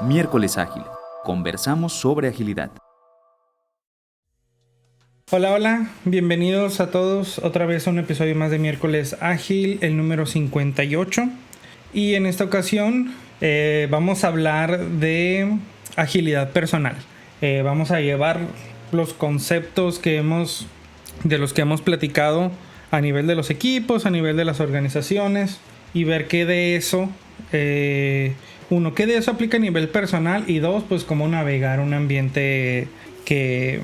Miércoles Ágil. Conversamos sobre agilidad. Hola, hola, bienvenidos a todos otra vez a un episodio más de Miércoles Ágil, el número 58. Y en esta ocasión vamos a hablar de agilidad personal. Vamos a llevar los conceptos de los que hemos platicado a nivel de los equipos, a nivel de las organizaciones y ver qué de eso, qué de eso aplica a nivel personal y dos, pues cómo navegar un ambiente que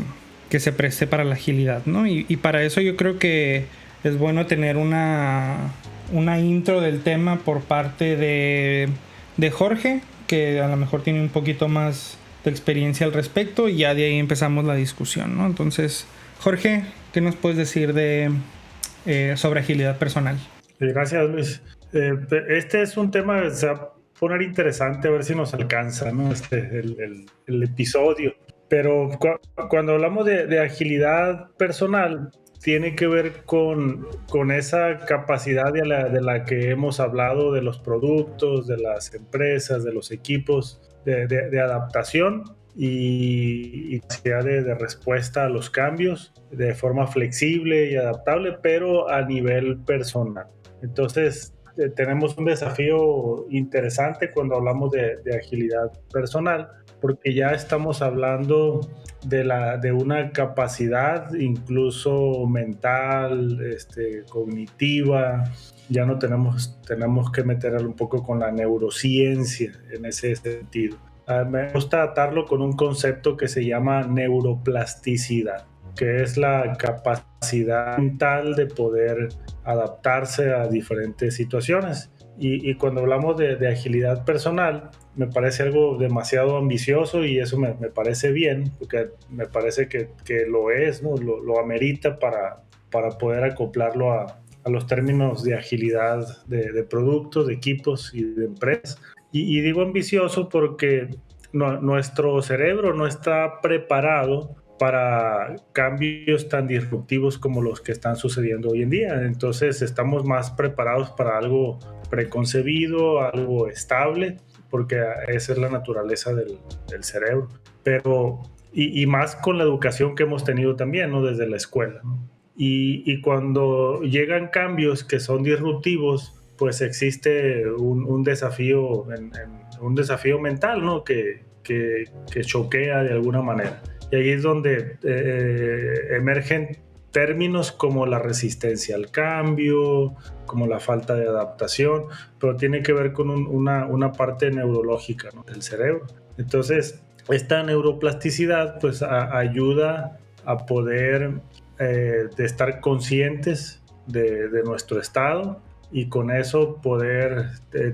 se preste para la agilidad, ¿no? Y para eso yo creo que es bueno tener una intro del tema por parte de Jorge, que a lo mejor tiene un poquito más de experiencia al respecto, y ya de ahí empezamos la discusión, ¿no? Entonces, Jorge, ¿qué nos puedes decir sobre agilidad personal? Gracias, Luis. Este es un tema que se va a poner interesante, a ver si nos alcanza, ¿no? El episodio. Pero cuando hablamos de agilidad personal, tiene que ver con esa capacidad de la que hemos hablado de los productos, de las empresas, de los equipos, de adaptación y capacidad de respuesta a los cambios de forma flexible y adaptable, pero a nivel personal. Entonces, tenemos un desafío interesante cuando hablamos de agilidad personal, porque ya estamos hablando de una capacidad incluso mental, cognitiva. Ya no tenemos que meterlo un poco con la neurociencia en ese sentido. Me gusta atarlo con un concepto que se llama neuroplasticidad, que es la capacidad mental de poder adaptarse a diferentes situaciones. Y cuando hablamos de agilidad personal, me parece algo demasiado ambicioso y eso me parece bien, porque me parece que lo es, ¿no? Lo amerita para poder acoplarlo a los términos de agilidad de productos, de equipos y de empresas. Y digo ambicioso porque nuestro cerebro no está preparado para cambios tan disruptivos como los que están sucediendo hoy en día. Entonces estamos más preparados para algo preconcebido, algo estable, porque esa es la naturaleza del cerebro. Pero, y más con la educación que hemos tenido también, ¿no? Desde la escuela, ¿no? Y cuando llegan cambios que son disruptivos, pues existe un desafío, un desafío mental, ¿no? Que choquea de alguna manera. Y ahí es donde emergen términos como la resistencia al cambio, como la falta de adaptación, pero tiene que ver con una parte neurológica, ¿no? Del cerebro. Entonces, esta neuroplasticidad pues ayuda a poder de estar conscientes de nuestro estado y con eso poder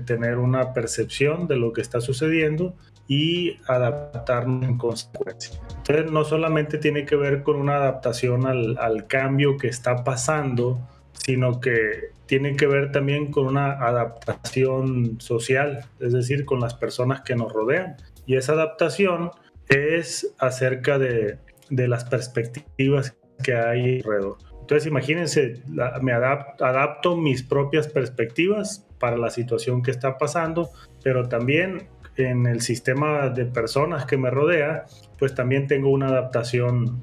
tener una percepción de lo que está sucediendo y adaptarnos en consecuencia. Entonces no solamente tiene que ver con una adaptación al cambio que está pasando, sino que tiene que ver también con una adaptación social, es decir, con las personas que nos rodean. Y esa adaptación es acerca de las perspectivas que hay alrededor. Entonces imagínense, me adapto mis propias perspectivas para la situación que está pasando, pero también en el sistema de personas que me rodea, pues también tengo una adaptación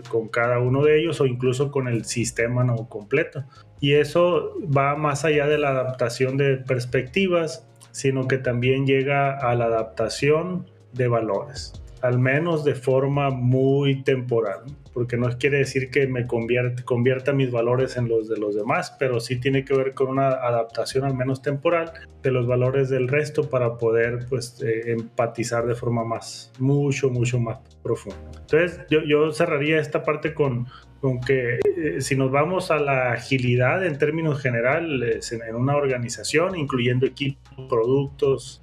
con cada uno de ellos o incluso con el sistema no completo. Y eso va más allá de la adaptación de perspectivas, sino que también llega a la adaptación de valores, al menos de forma muy temporal, porque no quiere decir que me convierta mis valores en los de los demás, pero sí tiene que ver con una adaptación al menos temporal de los valores del resto para poder pues empatizar de forma mucho más profunda. Entonces yo cerraría esta parte con que si nos vamos a la agilidad en términos generales en una organización, incluyendo equipos, productos,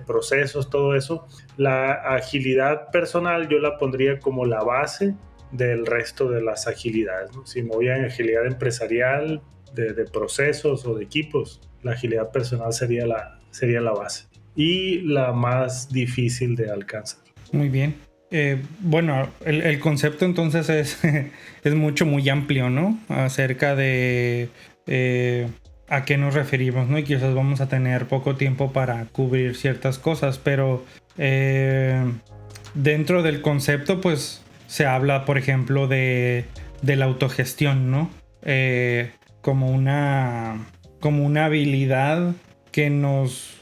procesos, todo eso, la agilidad personal yo la pondría como la base del resto de las agilidades, ¿no? Si me voy a agilidad empresarial, de procesos o de equipos, la agilidad personal sería la base y la más difícil de alcanzar. Muy bien. Bueno, el concepto entonces es muy amplio, ¿no? Acerca de a qué nos referimos, ¿no? Y quizás vamos a tener poco tiempo para cubrir ciertas cosas, pero Dentro del concepto, pues se habla, por ejemplo, de la autogestión, ¿no? Como una habilidad que nos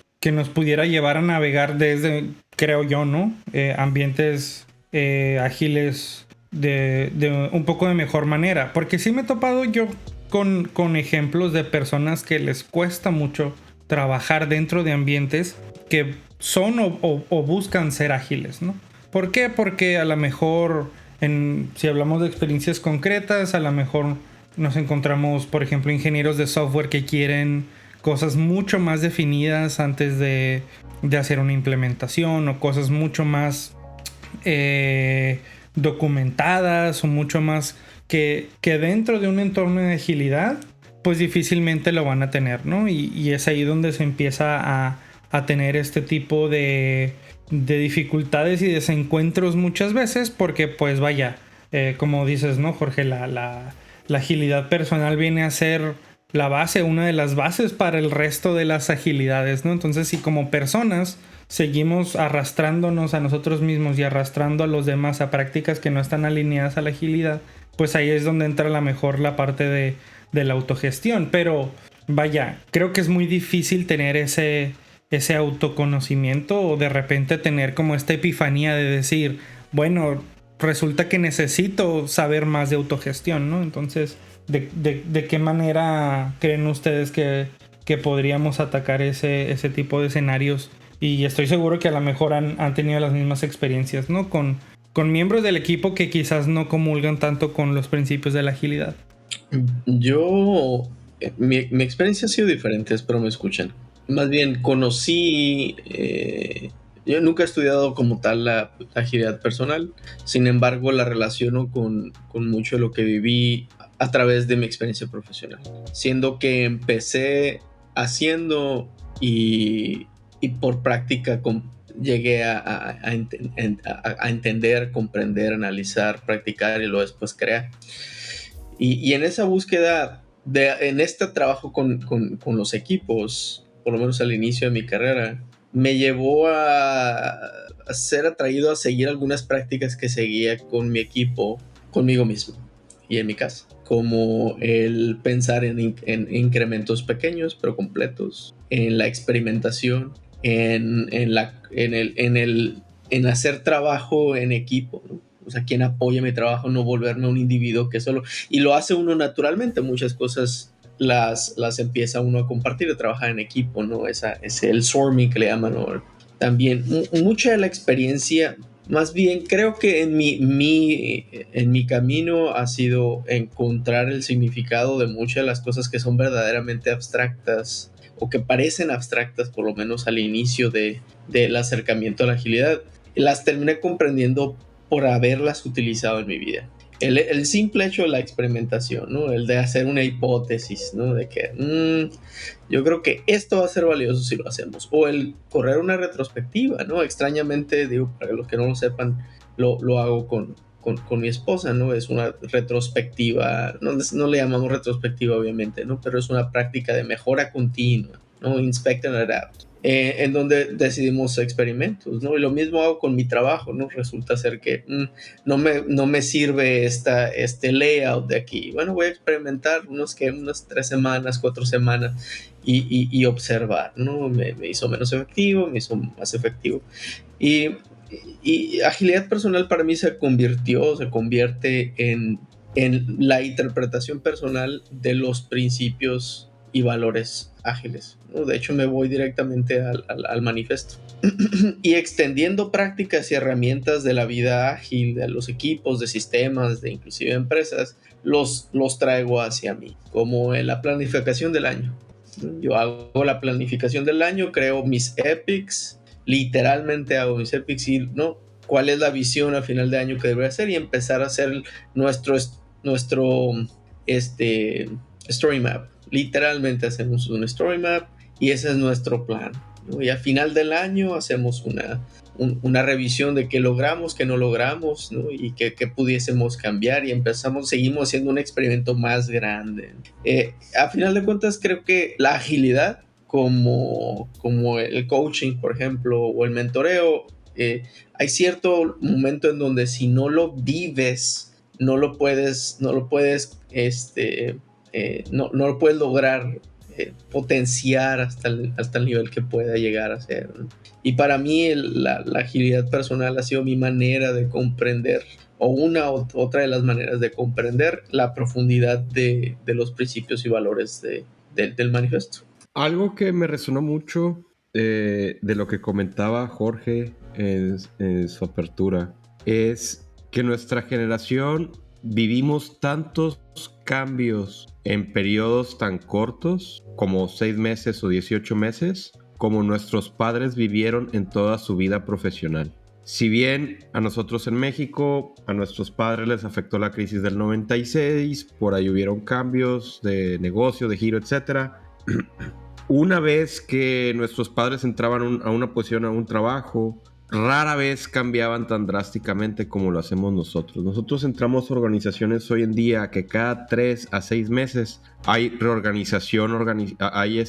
pudiera llevar a navegar desde, creo yo, ¿no? Ambientes ágiles de un poco de mejor manera. Porque sí me he topado yo con ejemplos de personas que les cuesta mucho trabajar dentro de ambientes que son o buscan ser ágiles, ¿no? ¿Por qué? Porque a lo mejor, si hablamos de experiencias concretas, a lo mejor nos encontramos, por ejemplo, ingenieros de software que quieren cosas mucho más definidas antes de hacer una implementación, o cosas mucho más documentadas, o mucho más que dentro de un entorno de agilidad pues difícilmente lo van a tener, ¿no? Y es ahí donde se empieza a tener este tipo de dificultades y desencuentros muchas veces, porque pues vaya, como dices, ¿no, Jorge? La agilidad personal viene a ser la base, una de las bases para el resto de las agilidades, ¿no? Entonces, si como personas seguimos arrastrándonos a nosotros mismos y arrastrando a los demás a prácticas que no están alineadas a la agilidad, pues ahí es donde entra a lo mejor la parte de la autogestión. Pero vaya, creo que es muy difícil tener ese autoconocimiento, o de repente tener como esta epifanía de decir, bueno, resulta que necesito saber más de autogestión, ¿no? Entonces, ¿de qué manera creen ustedes que podríamos atacar ese tipo de escenarios? Y estoy seguro que a lo mejor han tenido las mismas experiencias, ¿no? Con miembros del equipo que quizás no comulgan tanto con los principios de la agilidad. Mi experiencia ha sido diferente, espero me escuchen. Más bien conocí, yo nunca he estudiado como tal la agilidad personal, sin embargo la relaciono con mucho de lo que viví a través de mi experiencia profesional, siendo que empecé haciendo y por práctica llegué a entender, comprender, analizar, practicar y luego después crear. Y en esa búsqueda, en este trabajo con los equipos, por lo menos al inicio de mi carrera, me llevó a ser atraído a seguir algunas prácticas que seguía con mi equipo, conmigo mismo y en mi casa, como el pensar en incrementos pequeños pero completos, en la experimentación, en hacer trabajo en equipo, ¿no? O sea, quien apoya mi trabajo, no volverme un individuo que solo... Y lo hace uno naturalmente, muchas cosas las empieza uno a compartir, a trabajar en equipo, ¿no? Es el swarming que le llaman, ¿no? También mucha de la experiencia, más bien creo que en mi camino ha sido encontrar el significado de muchas de las cosas que son verdaderamente abstractas, o que parecen abstractas, por lo menos al inicio del acercamiento a la agilidad. Las terminé comprendiendo por haberlas utilizado en mi vida. El simple hecho de la experimentación, ¿no? El de hacer una hipótesis, ¿no? De que yo creo que esto va a ser valioso si lo hacemos. O el correr una retrospectiva, ¿no? Extrañamente, digo, para los que no lo sepan, lo hago con mi esposa, ¿no? Es una retrospectiva, no le llamamos retrospectiva obviamente, ¿no? Pero es una práctica de mejora continua, ¿no? Inspect and adapt. En donde decidimos experimentos, ¿no? Y lo mismo hago con mi trabajo, ¿no? Resulta ser que no me sirve este layout de aquí. Bueno, voy a experimentar unas 3 semanas, 4 semanas y observar, ¿no? Me hizo menos efectivo, me hizo más efectivo. Y agilidad personal para mí se convierte en la interpretación personal de los principios y valores ágiles, ¿no? De hecho, me voy directamente al manifiesto y extendiendo prácticas y herramientas de la vida ágil, de los equipos, de sistemas, de inclusive empresas, los traigo hacia mí, como en la planificación del año. Yo hago la planificación del año, creo mis epics, literalmente hago mis epics y, ¿no? ¿Cuál es la visión a final de año que debería hacer? Y empezar a hacer nuestro story map. Literalmente hacemos un story map y ese es nuestro plan, ¿no? Y a final del año hacemos una revisión de qué logramos, qué no logramos, ¿no? Y qué pudiésemos cambiar, y seguimos haciendo un experimento más grande. A final de cuentas, creo que la agilidad, como el coaching, por ejemplo, o el mentoreo, Hay cierto momento en donde si no lo vives, no lo puedes no lo puedes lograr potenciar hasta el nivel que pueda llegar a ser, ¿no? Y para mí la agilidad personal ha sido mi manera de comprender, o una u otra de las maneras de comprender la profundidad de los principios y valores del manifiesto. Algo que me resonó mucho de lo que comentaba Jorge en su apertura es que nuestra generación vivimos tantos cambios en periodos tan cortos como 6 meses o 18 meses como nuestros padres vivieron en toda su vida profesional. Si bien a nosotros en México, a nuestros padres les afectó la crisis del 96, por ahí hubieron cambios de negocio, de giro, etc. Una vez que nuestros padres entraban a una posición, a un trabajo, rara vez cambiaban tan drásticamente como lo hacemos nosotros. Nosotros entramos a organizaciones hoy en día que cada 3 a 6 meses hay reorganización, hay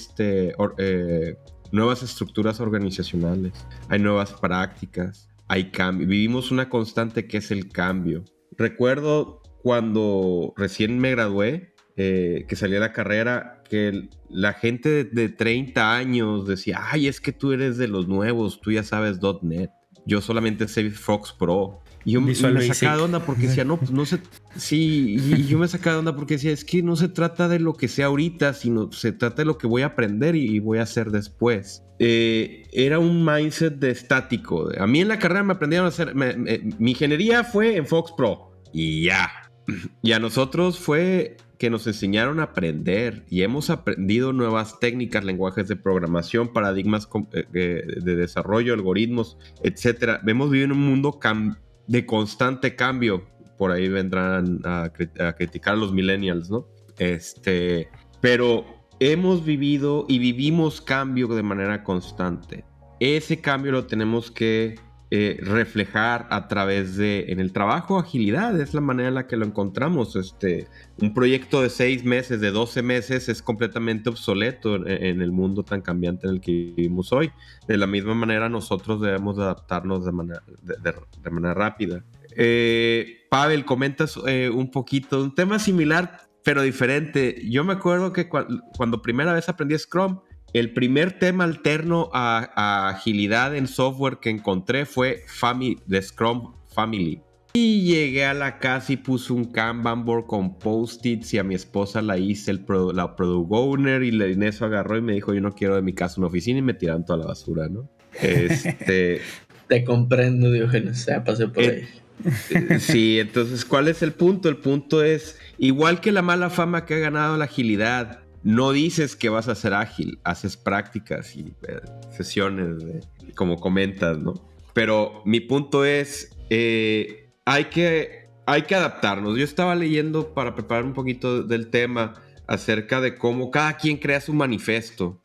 nuevas estructuras organizacionales, hay nuevas prácticas, hay cambio. Vivimos una constante que es el cambio. Recuerdo cuando recién me gradué, que salí a la carrera, que la gente de 30 años decía, ay, es que tú eres de los nuevos, tú ya sabes .NET. Yo solamente sé Fox Pro. Y yo me sacaba de onda porque decía, no, pues no sé. Sí, y yo me sacaba de onda porque decía, es que no se trata de lo que sé ahorita, sino se trata de lo que voy a aprender y voy a hacer después. Era un mindset de estático. A mí en la carrera me aprendieron a hacer. Mi ingeniería fue en Fox Pro y ya. Y a nosotros fue que nos enseñaron a aprender y hemos aprendido nuevas técnicas, lenguajes de programación, paradigmas de desarrollo, algoritmos, etc. Hemos vivido en un mundo de constante cambio. Por ahí vendrán a criticar a los millennials, ¿no? Pero hemos vivido y vivimos cambio de manera constante. Ese cambio lo tenemos que reflejar a través en el trabajo, agilidad, es la manera en la que lo encontramos. Un proyecto de 6 meses, de 12 meses es completamente obsoleto en el mundo tan cambiante en el que vivimos hoy. De la misma manera nosotros debemos adaptarnos de manera rápida. Pavel, comentas un poquito, un tema similar pero diferente. Yo me acuerdo que cuando primera vez aprendí Scrum, el primer tema alterno a agilidad en software que encontré fue de Scrum Family. Y llegué a la casa y puse un Kanban board con post-its y a mi esposa la hice la Product Owner y en eso agarró y me dijo, yo no quiero de mi casa una oficina y me tiraron toda la basura, ¿no? Te comprendo, Diógenes, ya pasé por ahí. Sí, entonces, ¿cuál es el punto? El punto es, igual que la mala fama que ha ganado la agilidad, no dices que vas a ser ágil, haces prácticas y sesiones, como comentas, ¿no? Pero mi punto es, hay que adaptarnos. Yo estaba leyendo para preparar un poquito del tema acerca de cómo cada quien crea su manifiesto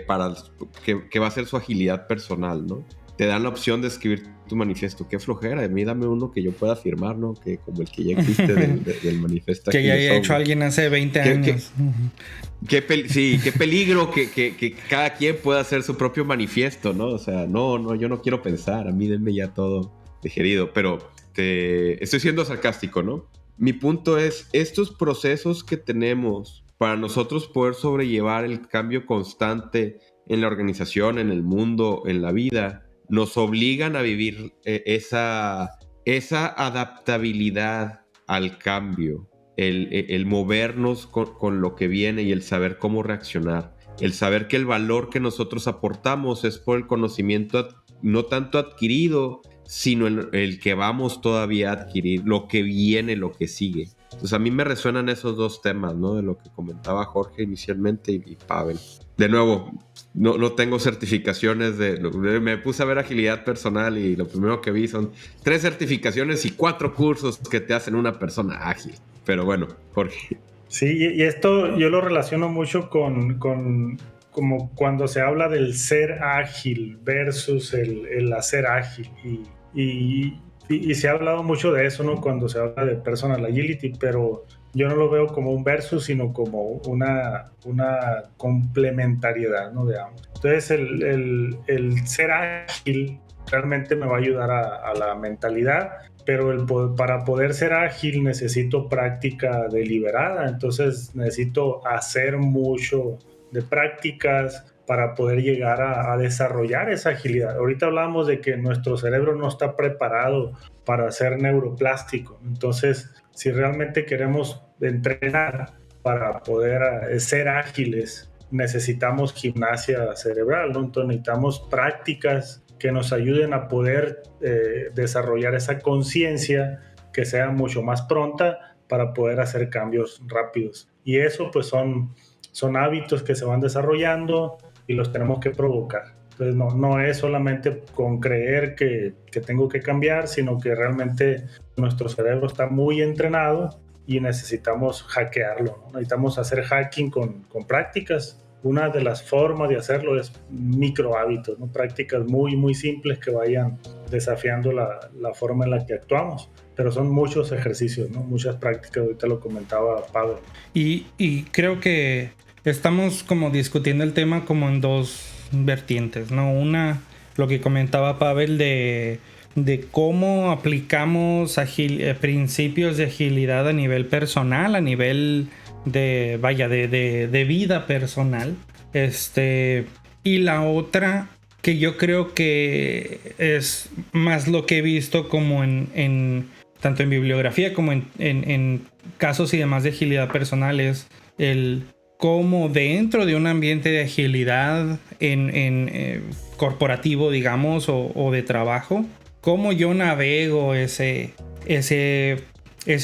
para que va a ser su agilidad personal, ¿no? Te dan la opción de escribir tu manifiesto. Qué flojera, a mí dame uno que yo pueda firmar, ¿no? Que como el que ya existe del manifiesto. Que ya haya hecho alguien hace 20 años. Qué peligro que cada quien pueda hacer su propio manifiesto, ¿no? O sea, no, yo no quiero pensar, a mí denme ya todo digerido, pero estoy siendo sarcástico, ¿no? Mi punto es, estos procesos que tenemos para nosotros poder sobrellevar el cambio constante en la organización, en el mundo, en la vida, nos obligan a vivir esa adaptabilidad al cambio, el movernos con lo que viene y el saber cómo reaccionar, el saber que el valor que nosotros aportamos es por el conocimiento no tanto adquirido, sino el que vamos todavía a adquirir, lo que viene, lo que sigue. Entonces a mí me resuenan esos dos temas, ¿no? De lo que comentaba Jorge inicialmente y Pavel. De nuevo, no tengo certificaciones me puse a ver agilidad personal y lo primero que vi son 3 certificaciones y 4 cursos que te hacen una persona ágil. Pero bueno, Jorge. Sí, y esto yo lo relaciono mucho con como cuando se habla del ser ágil versus el hacer ágil. Y se ha hablado mucho de eso, ¿no? Cuando se habla de personal agility, pero yo no lo veo como un versus, sino como una complementariedad, ¿no? De ambos. Entonces, el ser ágil realmente me va a ayudar a la mentalidad, pero para poder ser ágil necesito práctica deliberada, entonces necesito hacer mucho de prácticas para poder llegar a desarrollar esa agilidad. Ahorita hablamos de que nuestro cerebro no está preparado para ser neuroplástico, entonces si realmente queremos entrenar para poder ser ágiles, necesitamos gimnasia cerebral, ¿no? Entonces necesitamos prácticas que nos ayuden a poder desarrollar esa conciencia que sea mucho más pronta para poder hacer cambios rápidos. Y eso pues son hábitos que se van desarrollando y los tenemos que provocar. Entonces no es solamente con creer que tengo que cambiar, sino que realmente nuestro cerebro está muy entrenado y necesitamos hackearlo, ¿no? Necesitamos hacer hacking con prácticas. Una de las formas de hacerlo es micro hábitos, ¿no? Prácticas muy, muy simples que vayan desafiando la forma en la que actuamos. Pero son muchos ejercicios, ¿no? Muchas prácticas, ahorita lo comentaba Pablo. Y creo que estamos como discutiendo el tema como en dos vertientes, ¿no? Una, lo que comentaba Pavel de cómo aplicamos principios de agilidad a nivel personal, a nivel de vida personal. Y la otra, que yo creo que es más lo que he visto como tanto en bibliografía como en casos y demás de agilidad personal, es el cómo dentro de un ambiente de agilidad corporativo, digamos, o de trabajo, cómo yo navego ese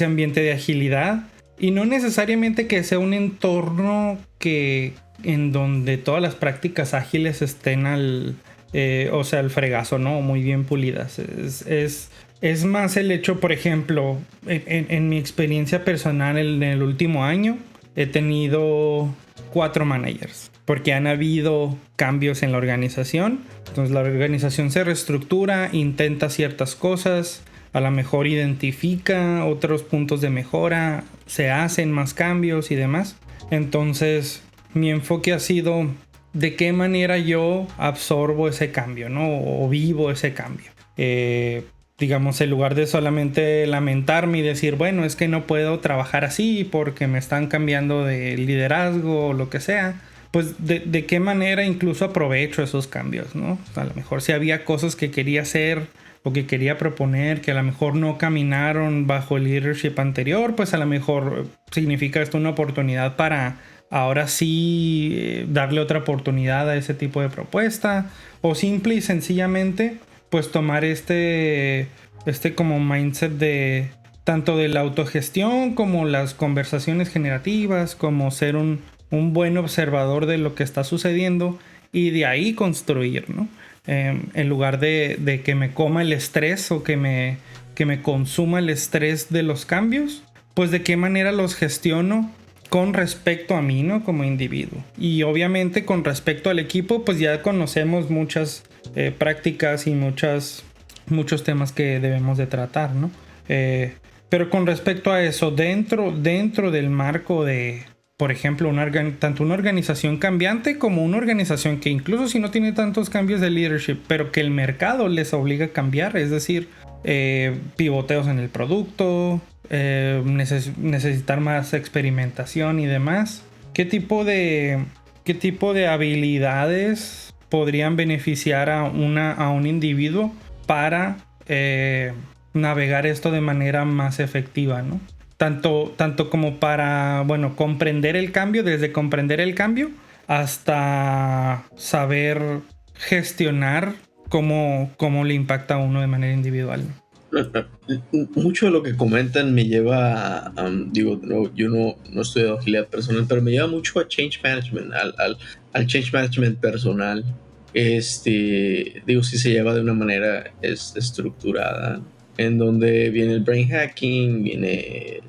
ambiente de agilidad, y no necesariamente que sea un entorno en donde todas las prácticas ágiles estén al fregazo, ¿no? Muy bien pulidas. Es más el hecho, por ejemplo, en mi experiencia personal en el último año, he tenido 4 managers, porque han habido cambios en la organización. Entonces la organización se reestructura, intenta ciertas cosas, a lo mejor identifica otros puntos de mejora, se hacen más cambios y demás. Entonces mi enfoque ha sido de qué manera yo absorbo ese cambio, ¿no? O vivo ese cambio. Digamos, en lugar de solamente lamentarme y decir, bueno, es que no puedo trabajar así porque me están cambiando de liderazgo o lo que sea, pues de qué manera incluso aprovecho esos cambios, ¿no? A lo mejor si había cosas que quería hacer o que quería proponer que a lo mejor no caminaron bajo el leadership anterior, pues a lo mejor significa esto una oportunidad para ahora sí darle otra oportunidad a ese tipo de propuesta, o simple y sencillamente pues tomar este como mindset de tanto de la autogestión como las conversaciones generativas, como ser un buen observador de lo que está sucediendo y de ahí construir, ¿no? En lugar de que me coma el estrés o que me consuma el estrés de los cambios, pues de qué manera los gestiono con respecto a mí, ¿no? Como individuo. Y obviamente con respecto al equipo, pues ya conocemos muchas prácticas y muchos temas que debemos de tratar, ¿no? Pero con respecto a eso, dentro del marco de, por ejemplo, tanto una organización cambiante como una organización que incluso si no tiene tantos cambios de leadership, pero que el mercado les obliga a cambiar, es decir, pivoteos en el producto, necesitar más experimentación y demás. ¿Qué tipo de habilidades podrían beneficiar a un individuo para navegar esto de manera más efectiva, ¿no? Tanto como para, bueno, comprender el cambio, desde comprender el cambio hasta saber gestionar cómo le impacta a uno de manera individual, ¿no? Mucho de lo que comentan me lleva yo no he estudiado agilidad personal, pero me lleva mucho a change management, al change management personal. Sí se lleva de una manera estructurada, en donde viene el brain hacking, viene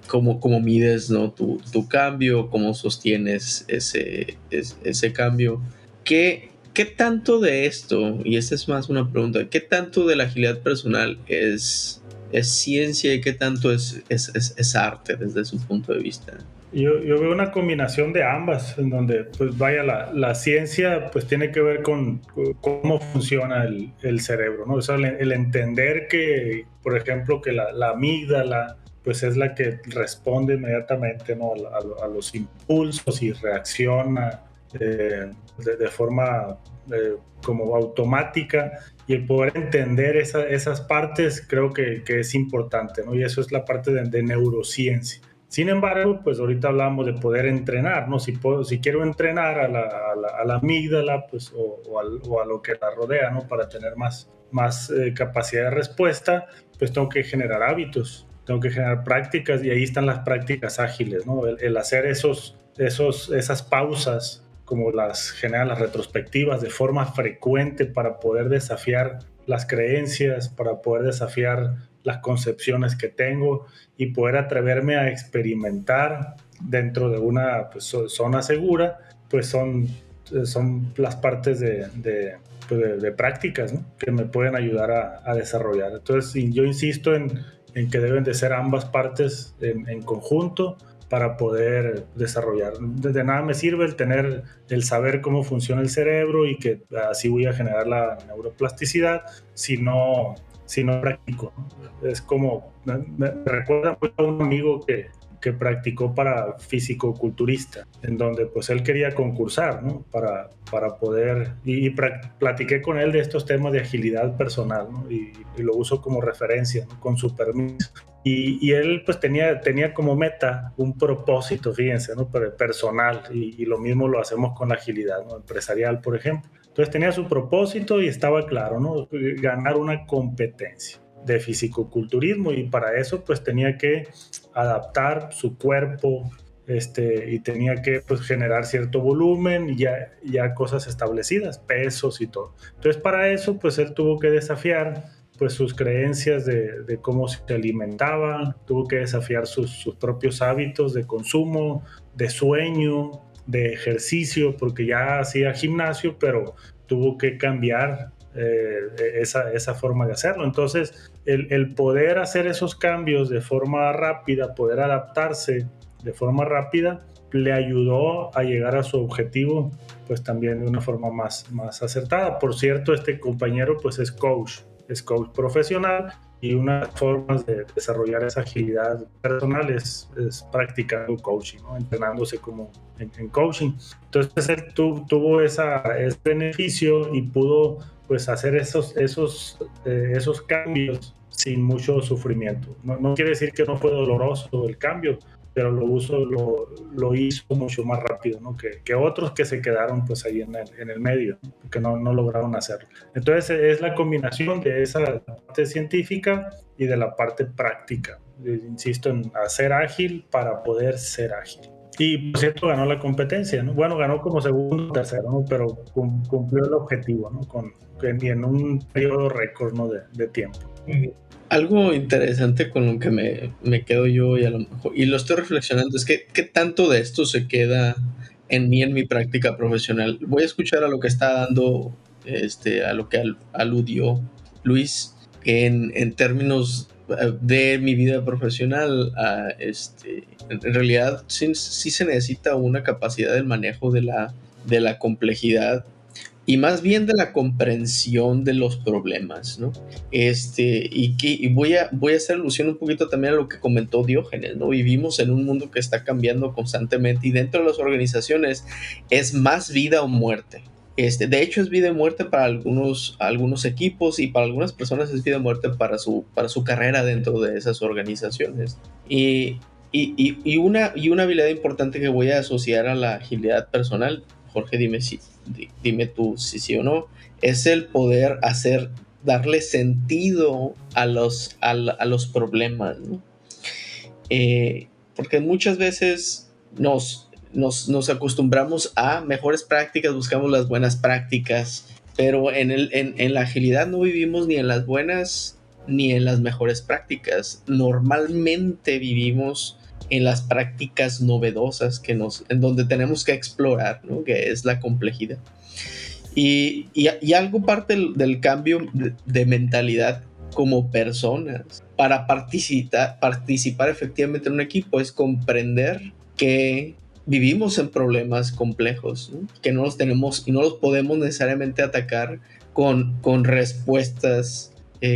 cómo mides, ¿no? tu cambio, cómo sostienes ese cambio. ¿Qué tanto de esto, y esta es más una pregunta, qué tanto de la agilidad personal es es ciencia y qué tanto es arte desde su punto de vista. Yo veo una combinación de ambas, en donde, pues vaya, la ciencia pues tiene que ver con cómo funciona el cerebro, ¿no? O sea, el entender que, por ejemplo, que la amígdala pues es la que responde inmediatamente, ¿no? a los impulsos y reacciona de forma como automática, y el poder entender esas partes creo que es importante, ¿no? Y eso es la parte de neurociencia. Sin embargo, pues ahorita hablamos de poder entrenar, ¿no? Si quiero entrenar a la amígdala, pues, o a lo que la rodea, ¿no? Para tener más capacidad de respuesta, pues tengo que generar hábitos, tengo que generar prácticas, y ahí están las prácticas ágiles, ¿no? El hacer esas pausas, como las generan las retrospectivas, de forma frecuente, para poder desafiar las creencias, para poder desafiar las concepciones que tengo, y poder atreverme a experimentar dentro de una, pues, zona segura, pues son las partes de prácticas, ¿no? Que me pueden ayudar a desarrollar. Entonces, yo insisto en que deben de ser ambas partes en conjunto para poder desarrollar. De nada me sirve el saber cómo funciona el cerebro y que así voy a generar la neuroplasticidad si no practico. Es como, me recuerda mucho a un amigo que practicó para fisicoculturista, en donde pues él quería concursar, ¿no? Para poder, y platiqué con él de estos temas de agilidad personal, ¿no? Y lo uso como referencia, ¿no? Con su permiso. Y él pues tenía como meta un propósito, fíjense, ¿no? Personal, y lo mismo lo hacemos con la agilidad, ¿no? Empresarial, por ejemplo. Entonces tenía su propósito y estaba claro, ¿no? Ganar una competencia de fisicoculturismo, y para eso pues tenía que adaptar su cuerpo, y tenía que pues generar cierto volumen, y ya cosas establecidas, pesos y todo. Entonces para eso pues él tuvo que desafiar pues sus creencias de cómo se alimentaba, tuvo que desafiar sus propios hábitos de consumo, de sueño, de ejercicio, porque ya hacía gimnasio, pero tuvo que cambiar esa forma de hacerlo. Entonces, el poder hacer esos cambios de forma rápida, poder adaptarse de forma rápida, le ayudó a llegar a su objetivo, pues también de una forma más acertada. Por cierto, este compañero pues es coach profesional, y una de las formas de desarrollar esa agilidad personal es practicando coaching, ¿no? Entrenándose como en coaching. Entonces él tuvo ese beneficio y pudo pues hacer esos cambios sin mucho sufrimiento. No quiere decir que no fue doloroso el cambio, pero lo hizo mucho más rápido, ¿no? que otros que se quedaron pues ahí en el medio, que no lograron hacerlo. Entonces es la combinación de esa parte científica y de la parte práctica. Insisto en hacer ágil para poder ser ágil. Y por cierto ganó la competencia, ¿no? Bueno, ganó como segundo o tercero, ¿no? Pero cumplió el objetivo, ¿no? En un periodo récord, ¿no? de tiempo. Algo interesante con lo que me quedo yo, y lo estoy reflexionando, es que qué tanto de esto se queda en mí, en mi práctica profesional. Voy a escuchar a lo que está dando, a lo que aludió Luis en términos de mi vida profesional. En realidad sí se necesita una capacidad del manejo de la complejidad, y más bien de la comprensión de los problemas, ¿no? Y voy a hacer alusión un poquito también a lo que comentó Diógenes, ¿no? Vivimos en un mundo que está cambiando constantemente, y dentro de las organizaciones es más vida o muerte. De hecho, es vida y muerte para algunos equipos, y para algunas personas es vida y muerte para su carrera dentro de esas organizaciones. Y una habilidad importante que voy a asociar a la agilidad personal, Jorge, dime tú si sí o no, es el poder darle sentido a los problemas, ¿no? Porque muchas veces nos acostumbramos a mejores prácticas, buscamos las buenas prácticas, pero en la agilidad no vivimos ni en las buenas ni en las mejores prácticas. Normalmente vivimos en las prácticas novedosas en donde tenemos que explorar, ¿no? Que es la complejidad. Y algo parte del cambio de mentalidad como personas. Para participar efectivamente en un equipo es comprender que vivimos en problemas complejos, ¿no? Que no los tenemos y no los podemos necesariamente atacar con respuestas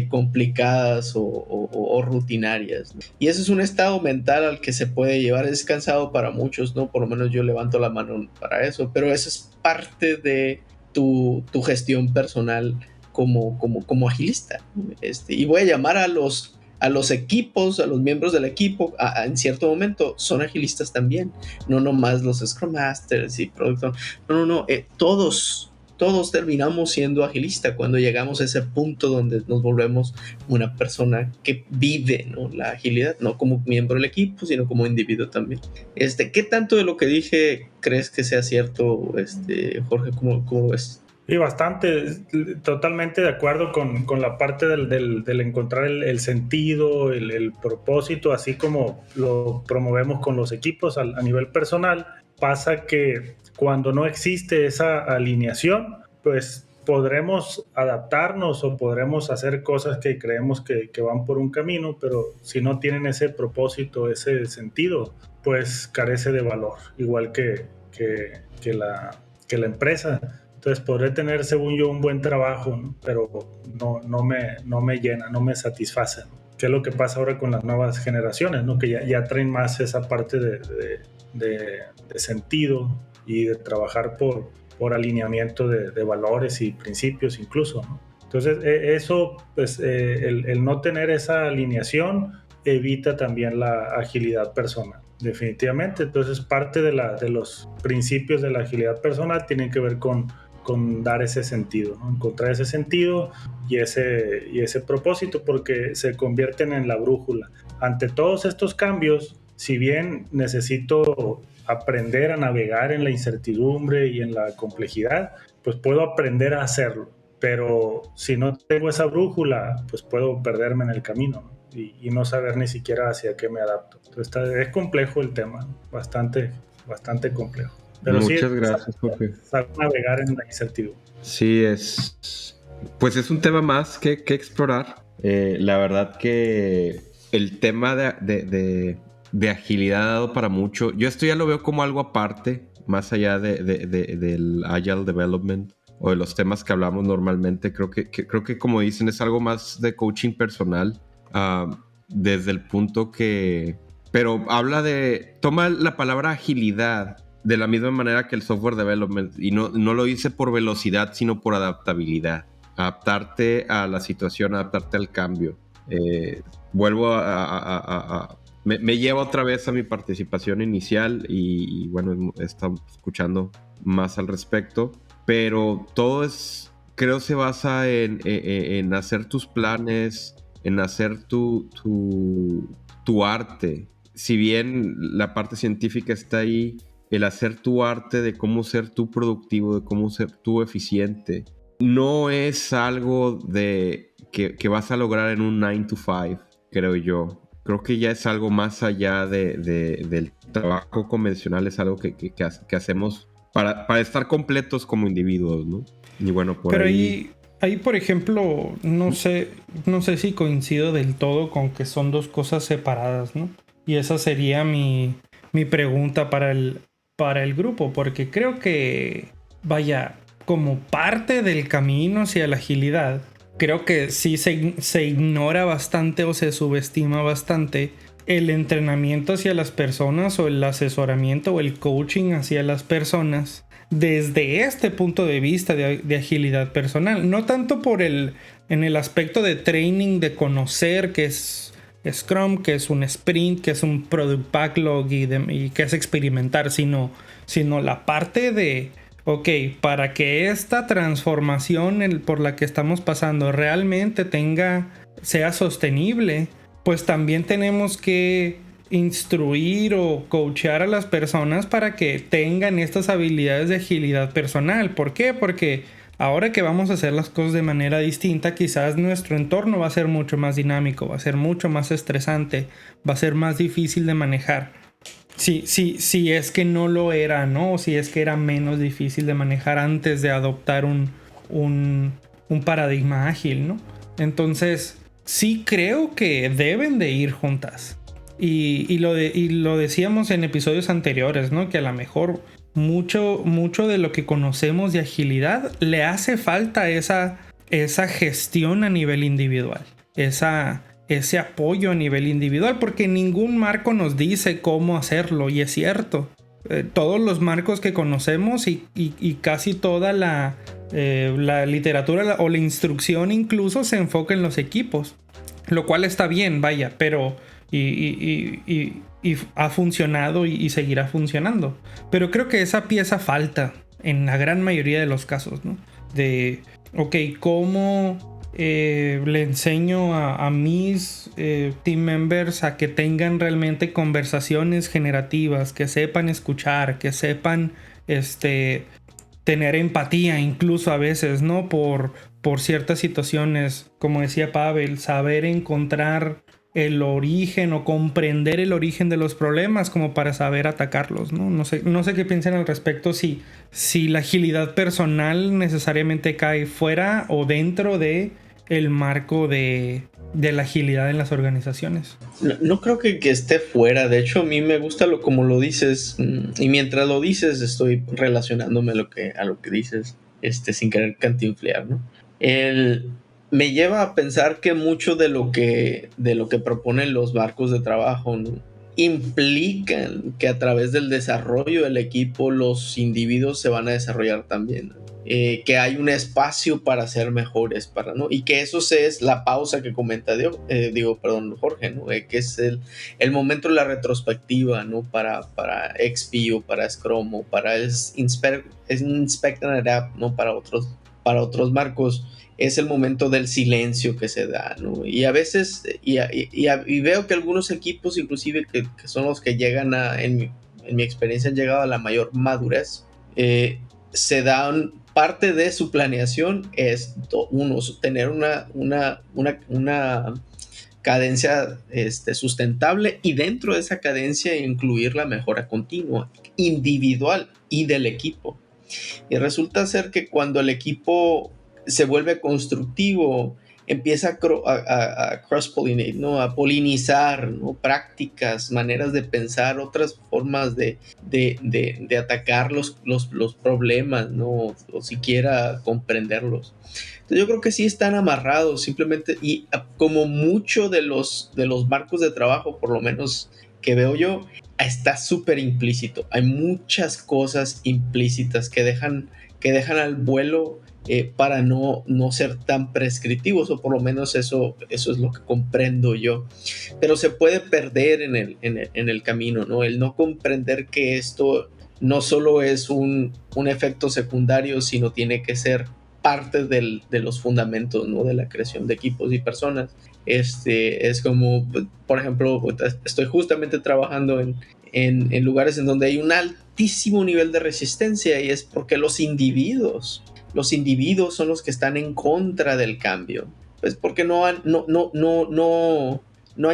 complicadas o rutinarias, ¿no? Y ese es un estado mental al que se puede llevar. Es cansado para muchos, ¿no? Por lo menos yo levanto la mano para eso, pero eso es parte de tu gestión personal como agilista, ¿no? Y voy a llamar a los equipos, a los miembros del equipo, en cierto momento son agilistas también, no nomás los Scrum Masters y Product Owners. No, todos terminamos siendo agilistas cuando llegamos a ese punto donde nos volvemos una persona que vive, ¿no?, la agilidad, no como miembro del equipo, sino como individuo también. ¿Qué tanto de lo que dije crees que sea cierto, Jorge? ¿Cómo ves? Y bastante, totalmente de acuerdo con la parte del encontrar el sentido, el propósito, así como lo promovemos con los equipos a nivel personal. Pasa que cuando no existe esa alineación, pues podremos adaptarnos o podremos hacer cosas que creemos que van por un camino, pero si no tienen ese propósito, ese sentido, pues carece de valor, igual que la empresa. Entonces podré tener, según yo, un buen trabajo, ¿no?, pero no me llena, no me satisface, ¿no? ¿Qué es lo que pasa ahora con las nuevas generaciones, ¿no?, que ya traen más esa parte de sentido y de trabajar por alineamiento de valores y principios incluso, ¿no? Entonces eso, pues el no tener esa alineación evita también la agilidad personal, definitivamente. Entonces parte de los principios de la agilidad personal tienen que ver con dar ese sentido, ¿no? Encontrar ese sentido y ese propósito, porque se convierten en la brújula. Ante todos estos cambios, si bien necesito aprender a navegar en la incertidumbre y en la complejidad, pues puedo aprender a hacerlo, pero si no tengo esa brújula, pues puedo perderme en el camino, ¿no?, y no saber ni siquiera hacia qué me adapto. Entonces es complejo el tema, ¿no?, bastante complejo. Pero muchas sí, gracias, Jorge. saber navegar en la incertidumbre. Sí, pues es un tema más que explorar. La verdad que el tema de agilidad ha dado para mucho. Yo esto ya lo veo como algo aparte, más allá del Agile Development o de los temas que hablamos normalmente. Creo que como dicen, es algo más de coaching personal, desde el punto que... Pero toma la palabra agilidad de la misma manera que el software development, y no lo hice por velocidad, sino por adaptabilidad. Adaptarte a la situación, adaptarte al cambio. Vuelvo me lleva otra vez a mi participación inicial y bueno, he estado escuchando más al respecto, pero todo creo se basa en hacer tus planes, en hacer tu arte. Si bien la parte científica está ahí, el hacer tu arte de cómo ser tú productivo, de cómo ser tú eficiente, no es algo que vas a lograr en un 9 to 5, creo yo. Creo que ya es algo más allá del trabajo convencional, es algo que hacemos para estar completos como individuos, ¿no? Y bueno, pero ahí, por ejemplo, no sé si coincido del todo con que son dos cosas separadas, ¿no? Y esa sería mi pregunta para el grupo, porque creo que, vaya, como parte del camino hacia la agilidad, creo que sí se ignora bastante o se subestima bastante el entrenamiento hacia las personas o el asesoramiento o el coaching hacia las personas desde este punto de vista de agilidad personal. No tanto en el aspecto de training, de conocer qué es Scrum, que es un sprint, que es un product backlog y que es experimentar, sino la parte de, ok, para que esta transformación por la que estamos pasando realmente sea sostenible, pues también tenemos que instruir o coachear a las personas para que tengan estas habilidades de agilidad personal. ¿Por qué? Porque ahora que vamos a hacer las cosas de manera distinta, quizás nuestro entorno va a ser mucho más dinámico, va a ser mucho más estresante, va a ser más difícil de manejar. Si es que no lo era, ¿no? O si es que era menos difícil de manejar antes de adoptar un paradigma ágil, ¿no? Entonces, sí creo que deben de ir juntas. Y lo decíamos en episodios anteriores, ¿no? Que a lo mejor mucho de lo que conocemos de agilidad le hace falta esa gestión a nivel individual. Ese apoyo a nivel individual, porque ningún marco nos dice cómo hacerlo, y es cierto. Todos los marcos que conocemos y casi toda la literatura o la instrucción incluso se enfoca en los equipos, lo cual está bien, vaya, pero y ha funcionado y seguirá funcionando. Pero creo que esa pieza falta en la gran mayoría de los casos, ¿no? De, ok, ¿cómo le enseño a mis team members a que tengan realmente conversaciones generativas, que sepan escuchar, que sepan tener empatía incluso a veces, ¿no? Por ciertas situaciones, como decía Pavel, saber encontrar el origen o comprender el origen de los problemas como para saber atacarlos, ¿no? No sé qué piensan al respecto, si la agilidad personal necesariamente cae fuera o dentro de el marco de la agilidad en las organizaciones. No creo que esté fuera. De hecho, a mí me gusta como lo dices, y mientras lo dices estoy relacionándome a lo que dices, sin querer cantinflear, ¿no? Me lleva a pensar que mucho de lo que proponen los marcos de trabajo, ¿no?, implican que a través del desarrollo del equipo los individuos se van a desarrollar también, ¿no? Que hay un espacio para ser mejores, ¿no? Y que eso es la pausa que comenta Jorge, ¿no? Que es el momento de la retrospectiva, ¿no? Para XP o para Scrum o para Inspect and Adapt, ¿no? Para otros marcos. Es el momento del silencio que se da, ¿no? Y a veces, y veo que algunos equipos, inclusive que son los que llegan en mi experiencia, han llegado a la mayor madurez, se dan, parte de su planeación es, tener una cadencia sustentable, y dentro de esa cadencia incluir la mejora continua, individual y del equipo. Y resulta ser que cuando el equipo se vuelve constructivo, empieza a cross-pollinate, ¿no? A polinizar, ¿no? Prácticas, maneras de pensar, otras formas de atacar los problemas, ¿no? O siquiera comprenderlos. Entonces yo creo que sí están amarrados, simplemente, y como mucho de los marcos de trabajo, por lo menos que veo yo, está súper implícito. Hay muchas cosas implícitas que dejan al vuelo, para no ser tan prescriptivos, o por lo menos eso es lo que comprendo yo. Pero se puede perder en el camino, ¿no? El no comprender que esto no solo es un efecto secundario, sino tiene que ser parte de los fundamentos, ¿no? De la creación de equipos y personas. Es como, por ejemplo, estoy justamente trabajando en lugares en donde hay un altísimo nivel de resistencia, y es porque los individuos son los que están en contra del cambio, pues porque no han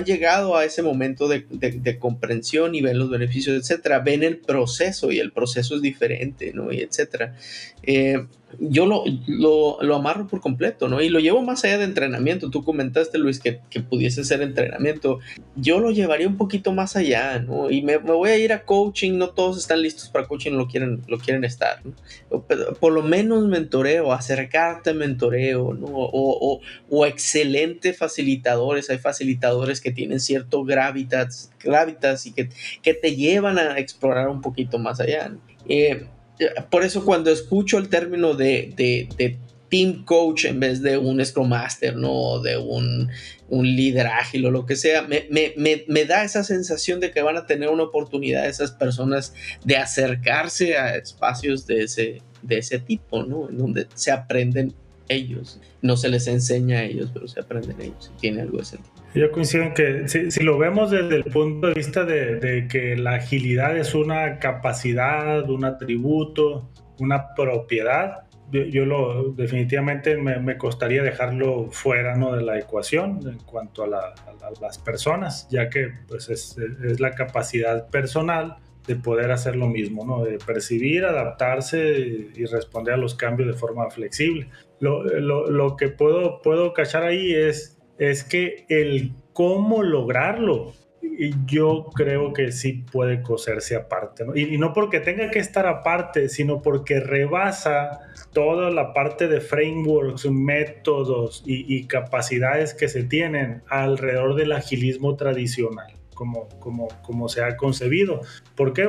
llegado a ese momento de comprensión y ven los beneficios, etcétera. Ven el proceso, y el proceso es diferente, ¿no? Y etcétera. Yo lo amarro por completo, ¿no? Y lo llevo más allá de entrenamiento. Tú comentaste, Luis, que pudiese ser entrenamiento. Yo lo llevaría un poquito más allá, ¿no? Y me voy a ir a coaching. No todos están listos para coaching, lo quieren estar, ¿no? Por lo menos mentoreo, acercarte a mentoreo, ¿no? O excelentes facilitadores. Hay facilitadores que tienen cierto gravitas y que te llevan a explorar un poquito más allá, ¿no? Por eso cuando escucho el término de team coach en vez de un Scrum Master, ¿no? De un líder ágil o lo que sea, me da esa sensación de que van a tener una oportunidad esas personas de acercarse a espacios de ese tipo, ¿no? En donde se aprenden ellos. No se les enseña a ellos, pero se aprenden ellos. Tiene algo de sentido. Yo coincido en que si lo vemos desde el punto de vista de que la agilidad es una capacidad, un atributo, una propiedad, yo definitivamente me costaría dejarlo fuera, ¿no?, de la ecuación en cuanto a las personas, ya que pues es la capacidad personal de poder hacer lo mismo, ¿no? De percibir, adaptarse y responder a los cambios de forma flexible. Lo que puedo cachar ahí es es que el cómo lograrlo, y yo creo que sí puede coserse aparte, ¿no? Y no porque tenga que estar aparte, sino porque rebasa toda la parte de frameworks, métodos y capacidades que se tienen alrededor del agilismo tradicional, como se ha concebido. ¿Por qué?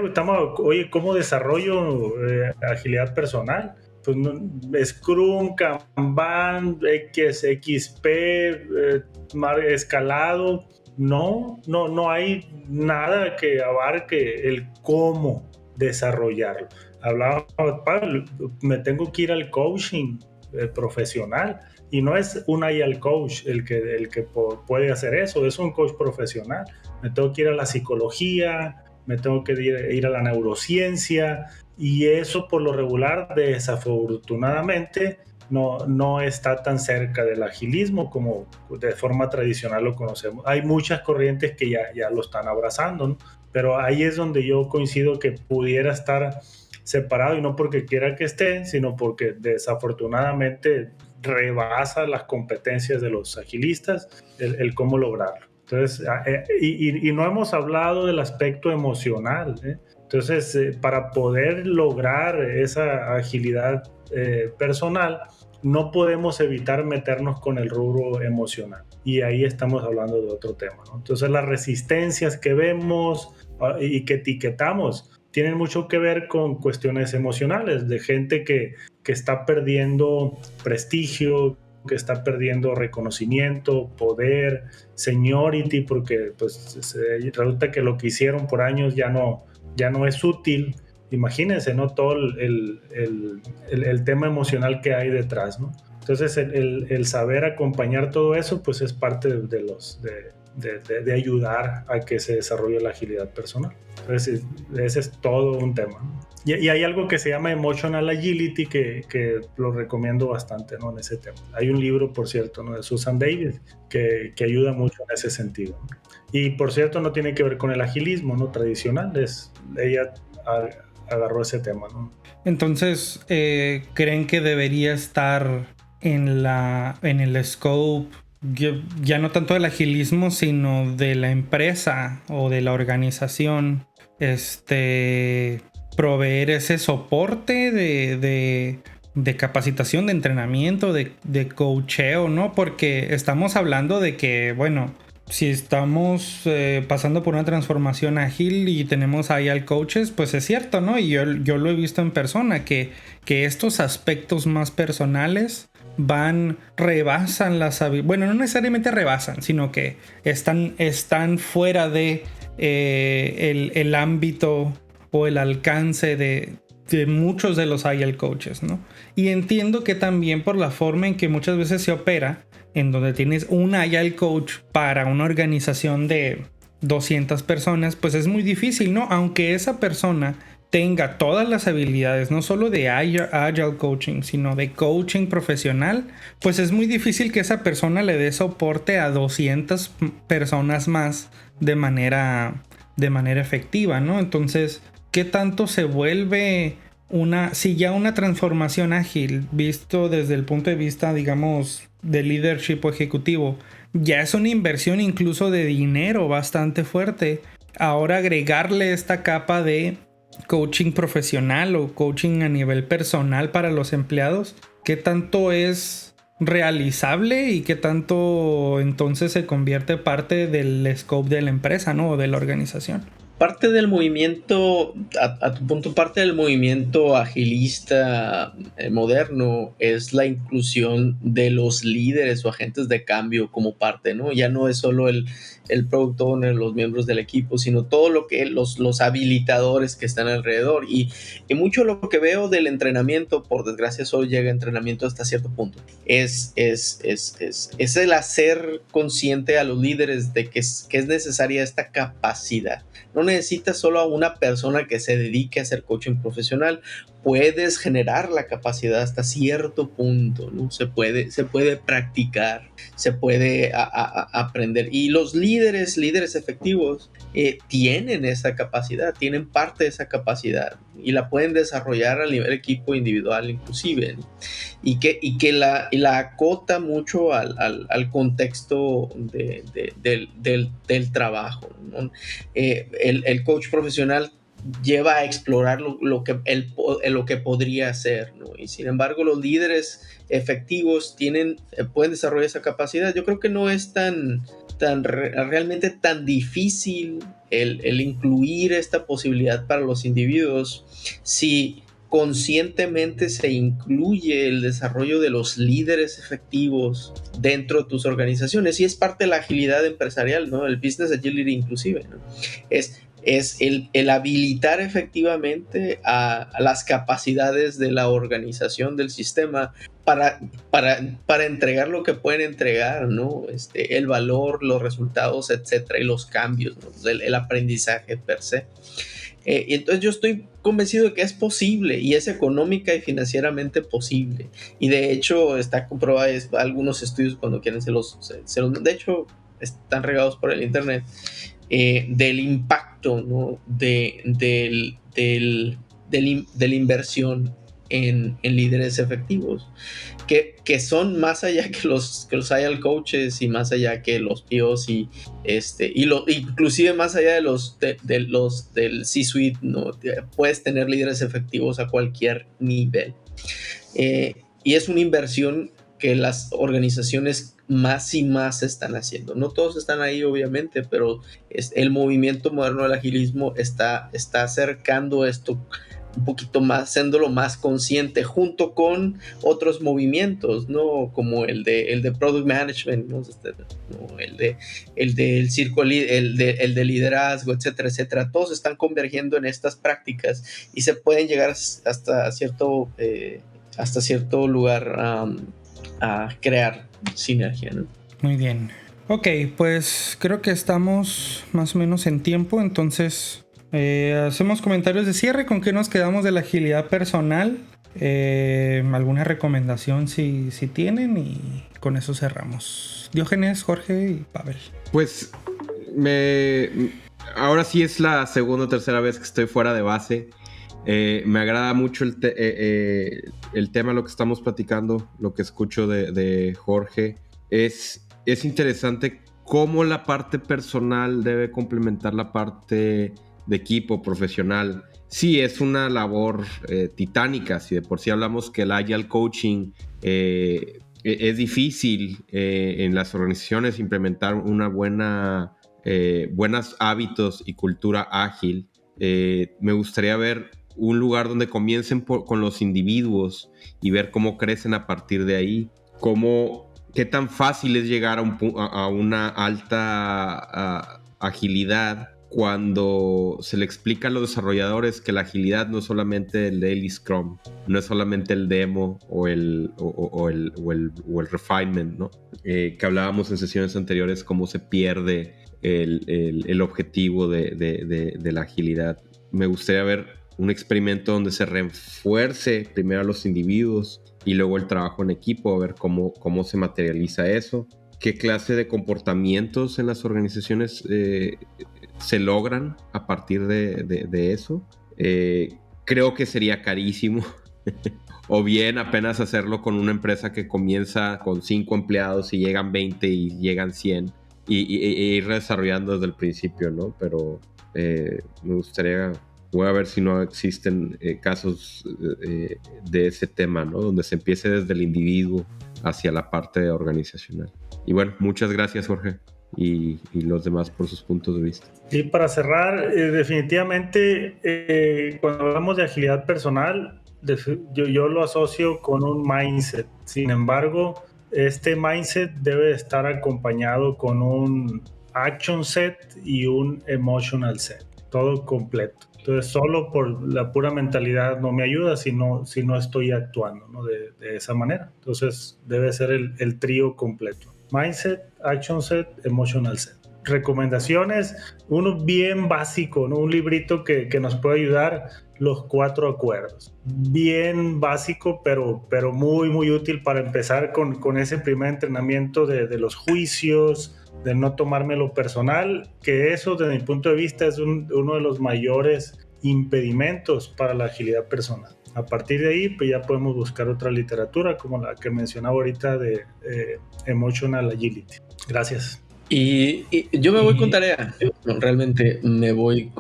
Oye, ¿cómo desarrollo agilidad personal? Pues Scrum, Kanban, XP, escalado. No hay nada que abarque el cómo desarrollarlo. Hablaba, Pablo, me tengo que ir al coaching profesional, y no es un IL coach el que puede hacer eso, es un coach profesional. Me tengo que ir a la psicología, me tengo que ir a la neurociencia, y eso por lo regular, desafortunadamente, no está tan cerca del agilismo como de forma tradicional lo conocemos. Hay muchas corrientes que ya lo están abrazando, ¿no? Pero ahí es donde yo coincido que pudiera estar separado, y no porque quiera que esté, sino porque desafortunadamente rebasa las competencias de los agilistas el cómo lograrlo. Entonces, y no hemos hablado del aspecto emocional, ¿eh? Entonces, para poder lograr esa agilidad personal, no podemos evitar meternos con el rubro emocional. Y ahí estamos hablando de otro tema, ¿no? Entonces, las resistencias que vemos y que etiquetamos tienen mucho que ver con cuestiones emocionales, de gente que está perdiendo prestigio, que está perdiendo reconocimiento, poder, seniority, porque pues resulta que lo que hicieron por años ya no es útil. Imagínense, ¿no? Todo el tema emocional que hay detrás, ¿no? Entonces, el saber acompañar todo eso, pues es parte de ayudar a que se desarrolle la agilidad personal. Entonces, ese es todo un tema, ¿no? Y hay algo que se llama Emotional Agility que lo recomiendo bastante, ¿no? En ese tema. Hay un libro, por cierto, ¿no? De Susan Davis que ayuda mucho en ese sentido, ¿no? Y por cierto, no tiene que ver con el agilismo, ¿no? Tradicional. Ella agarró ese tema, ¿no? Entonces, ¿creen que debería estar en el scope ya no tanto del agilismo, sino de la empresa o de la organización, proveer ese soporte de capacitación, de entrenamiento, de coacheo, ¿no? Porque estamos hablando de que, bueno, si estamos pasando por una transformación ágil y tenemos ahí al coaches, pues es cierto, ¿no? Y yo lo he visto en persona, que estos aspectos más personales rebasan las habilidades. Bueno, no necesariamente rebasan, sino que están fuera de el ámbito o el alcance de muchos de los agile coaches, ¿no? Y entiendo que también por la forma en que muchas veces se opera, en donde tienes un agile coach para una organización de 200 personas, pues es muy difícil, ¿no? Aunque esa persona tenga todas las habilidades, no solo de agile coaching, sino de coaching profesional, pues es muy difícil que esa persona le dé soporte a 200 personas más de manera efectiva, ¿no? Entonces, ¿qué tanto se vuelve si ya una transformación ágil, visto desde el punto de vista, digamos, de leadership o ejecutivo, ya es una inversión incluso de dinero bastante fuerte? Ahora agregarle esta capa de coaching profesional o coaching a nivel personal para los empleados, ¿qué tanto es realizable y qué tanto entonces se convierte parte del scope de la empresa, ¿no? O de la organización? Parte del movimiento, a tu punto, parte del movimiento agilista moderno es la inclusión de los líderes o agentes de cambio como parte, ¿no? Ya no es solo el product owner, los miembros del equipo, sino todo lo que los habilitadores que están alrededor. Y mucho lo que veo del entrenamiento, por desgracia solo llega a entrenamiento hasta cierto punto, es el hacer consciente a los líderes de que es necesaria esta capacidad. No necesitas solo a una persona que se dedique a hacer coaching profesional. puedes generar la capacidad hasta cierto punto, ¿no? Se puede practicar, se puede aprender. Y los líderes efectivos tienen esa capacidad, tienen parte de esa capacidad y la pueden desarrollar a nivel equipo individual inclusive, ¿no? y que la acota mucho al contexto del trabajo, ¿no? El coach profesional lleva a explorar lo que podría hacer, ¿no? Y sin embargo los líderes efectivos pueden desarrollar esa capacidad. Yo creo que no es realmente tan difícil el incluir esta posibilidad para los individuos si conscientemente se incluye el desarrollo de los líderes efectivos dentro de tus organizaciones, y es parte de la agilidad empresarial, ¿no? El business agility inclusive, ¿no? Es el habilitar efectivamente a las capacidades de la organización, del sistema, para entregar lo que pueden entregar, ¿no? El valor, los resultados, etcétera, y los cambios, ¿no? El aprendizaje per se. Y entonces yo estoy convencido de que es posible, y es económica y financieramente posible, y de hecho está comprobado. Algunos estudios, cuando quieren se los de hecho están regados por el internet, del impacto, ¿no? de la inversión en líderes efectivos, que son más allá que los agile coaches, y más allá que los POs, inclusive más allá del C-suite, ¿no? Puedes tener líderes efectivos a cualquier nivel, y es una inversión que las organizaciones más y más están haciendo. No todos están ahí, obviamente, pero el movimiento moderno del agilismo está acercando esto un poquito más, haciéndolo más consciente, junto con otros movimientos, ¿no? Como el de product management, ¿no? El del círculo, el de liderazgo, etcétera, etcétera. Todos están convergiendo en estas prácticas y se pueden llegar hasta cierto lugar a crear sinergia, ¿no? Muy bien. Ok, pues creo que estamos más o menos en tiempo, entonces hacemos comentarios de cierre. ¿Con qué nos quedamos de la agilidad personal? ¿Alguna recomendación si tienen? Y con eso cerramos. Diógenes, Jorge y Pavel. Pues ahora sí es la segunda o tercera vez que estoy fuera de base. Me agrada mucho el tema, lo que estamos platicando, lo que escucho de Jorge. Es interesante cómo la parte personal debe complementar la parte de equipo profesional. Sí, es una labor titánica. Si de por sí hablamos que el Agile Coaching es difícil en las organizaciones implementar buenos hábitos y cultura ágil. Me gustaría ver un lugar donde comiencen con los individuos y ver cómo crecen a partir de ahí. Qué tan fácil es llegar a una alta agilidad cuando se le explica a los desarrolladores que la agilidad no es solamente el Daily Scrum, no es solamente el demo o el refinement, ¿no? Que hablábamos en sesiones anteriores, cómo se pierde el objetivo de la agilidad. Me gustaría ver un experimento donde se refuerce primero a los individuos y luego el trabajo en equipo, a ver cómo se materializa eso, qué clase de comportamientos en las organizaciones se logran a partir de eso. Creo que sería carísimo o bien apenas hacerlo con una empresa que comienza con 5 empleados y llegan 20 y llegan 100 y ir desarrollando desde el principio, ¿no? Pero me gustaría... Voy a ver si no existen casos de ese tema, ¿no? Donde se empiece desde el individuo hacia la parte organizacional. Y bueno, muchas gracias, Jorge, y los demás por sus puntos de vista. Y para cerrar, definitivamente, cuando hablamos de agilidad personal, yo lo asocio con un mindset. Sin embargo, este mindset debe estar acompañado con un action set y un emotional set, todo completo. Entonces, solo por la pura mentalidad no me ayuda si no estoy actuando, ¿no? de esa manera. Entonces, debe ser el trío completo. Mindset, action set, emotional set. recomendaciones. Uno bien básico, ¿no? Un librito que nos puede ayudar, Los 4 Acuerdos. Bien básico, pero muy, muy útil para empezar con ese primer entrenamiento de los juicios, de no tomármelo personal, que eso desde mi punto de vista es uno de los mayores impedimentos para la agilidad personal. A partir de ahí, pues ya podemos buscar otra literatura como la que mencionaba ahorita de Emotional Agility. Gracias. Y yo me voy con tarea. No, realmente me voy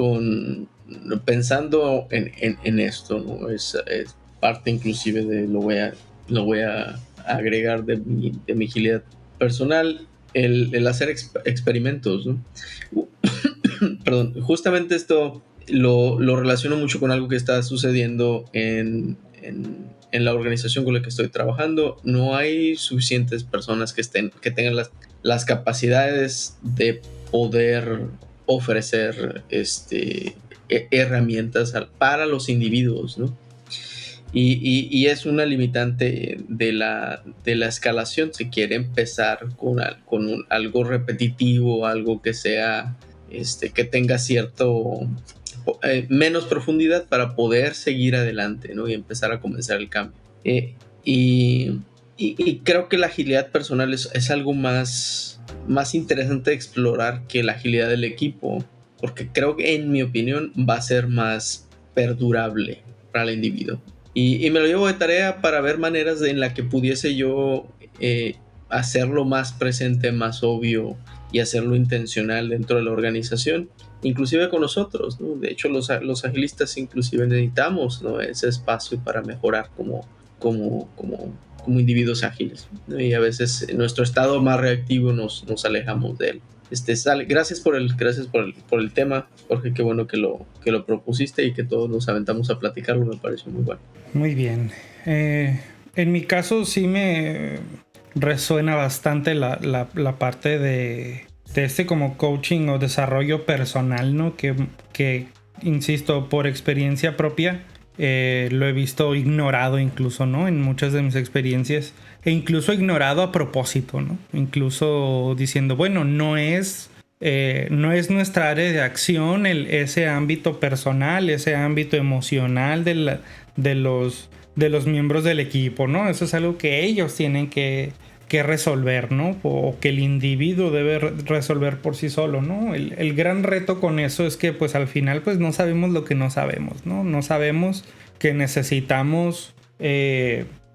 pensando en esto, ¿no? Es parte inclusive de lo voy a agregar de mi agilidad personal, el hacer experimentos, ¿no? Perdón, justamente esto lo relaciono mucho con algo que está sucediendo en la organización con la que estoy trabajando. No hay suficientes personas que tengan las capacidades de poder ofrecer herramientas para los individuos, ¿no? Y es una limitante de la escalación. Se quiere empezar con algo repetitivo, algo que sea que tenga cierto menos profundidad para poder seguir adelante, ¿no? Y empezar a comenzar el cambio. Y creo que la agilidad personal es algo más interesante de explorar que la agilidad del equipo, porque creo que, en mi opinión, va a ser más perdurable para el individuo. Y me lo llevo de tarea para ver maneras en la que pudiese yo hacerlo más presente, más obvio, y hacerlo intencional dentro de la organización, inclusive con nosotros, ¿no? De hecho, los agilistas inclusive necesitamos, ¿no?, ese espacio para mejorar como individuos ágiles, ¿no? Y a veces en nuestro estado más reactivo nos alejamos de él. Gracias por el tema, Jorge. Qué bueno que lo propusiste y que todos nos aventamos a platicarlo. Me pareció muy bueno. Muy bien. En mi caso sí me resuena bastante la parte de como coaching o desarrollo personal, ¿no? Que insisto, por experiencia propia, lo he visto ignorado incluso, ¿no? En muchas de mis experiencias, e incluso ignorado a propósito, ¿no? Incluso diciendo, bueno, no es nuestra área de acción ese ámbito personal, ese ámbito emocional de los miembros del equipo, ¿no? Eso es algo que ellos tienen que resolver, ¿no? O que el individuo debe resolver por sí solo, ¿no? El gran reto con eso es que pues al final pues no sabemos lo que no sabemos, ¿no? No sabemos que necesitamos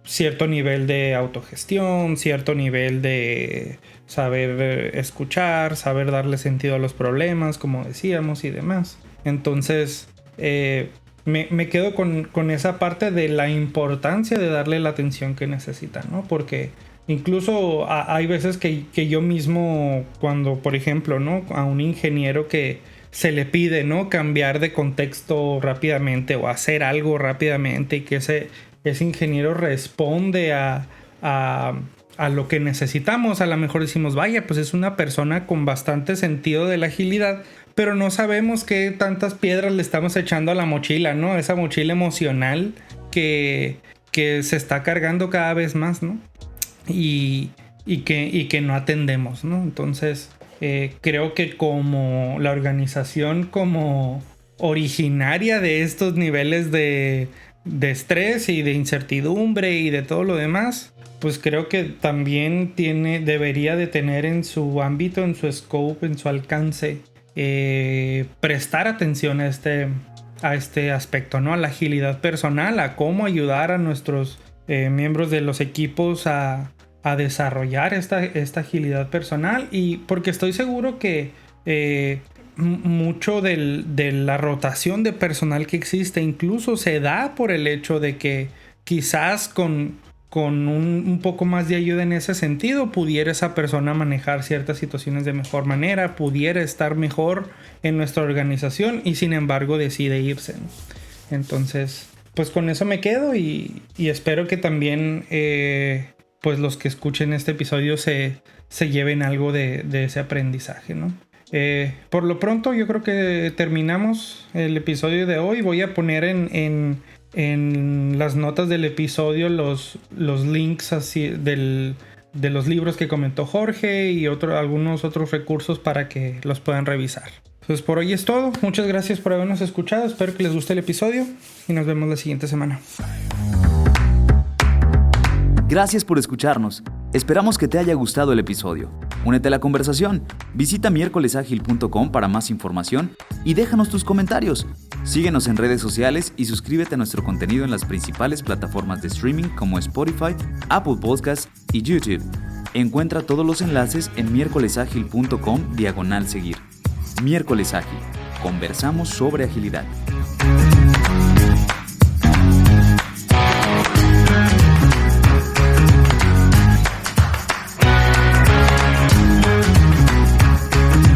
cierto nivel de autogestión, cierto nivel de saber escuchar, saber darle sentido a los problemas, como decíamos, y demás. Entonces me quedo con esa parte de la importancia de darle la atención que necesitan, ¿no? Porque incluso hay veces que yo mismo, cuando por ejemplo, ¿no?, a un ingeniero que se le pide, ¿no?, cambiar de contexto rápidamente o hacer algo rápidamente, y que ese ingeniero responde a lo que necesitamos, a lo mejor decimos, vaya, pues es una persona con bastante sentido de la agilidad, pero no sabemos qué tantas piedras le estamos echando a la mochila, ¿no? Esa mochila emocional que se está cargando cada vez más, ¿no? Y que no atendemos, ¿no? Entonces creo que como la organización como originaria de estos niveles de estrés y de incertidumbre y de todo lo demás, pues creo que también debería de tener en su ámbito, en su scope, en su alcance, prestar atención a este aspecto, ¿no? A la agilidad personal, a cómo ayudar a nuestros miembros de los equipos a desarrollar esta agilidad personal. Y porque estoy seguro que mucho de la rotación de personal que existe incluso se da por el hecho de que quizás con un poco más de ayuda en ese sentido pudiera esa persona manejar ciertas situaciones de mejor manera, pudiera estar mejor en nuestra organización, y sin embargo decide irse, ¿no? Entonces pues con eso me quedo, y espero que también pues los que escuchen este episodio se lleven algo de ese aprendizaje, ¿no? Por lo pronto yo creo que terminamos el episodio de hoy. Voy a poner en las notas del episodio los links así de de los libros que comentó Jorge y algunos otros recursos para que los puedan revisar. Pues por hoy es todo. Muchas gracias por habernos escuchado. Espero que les guste el episodio y nos vemos la siguiente semana. Gracias por escucharnos. Esperamos que te haya gustado el episodio. Únete a la conversación. Visita miércolesagil.com para más información y déjanos tus comentarios. Síguenos en redes sociales y suscríbete a nuestro contenido en las principales plataformas de streaming como Spotify, Apple Podcasts y YouTube. Encuentra todos los enlaces en miércolesagil.com/seguir. Miércoles Ágil. Conversamos sobre agilidad.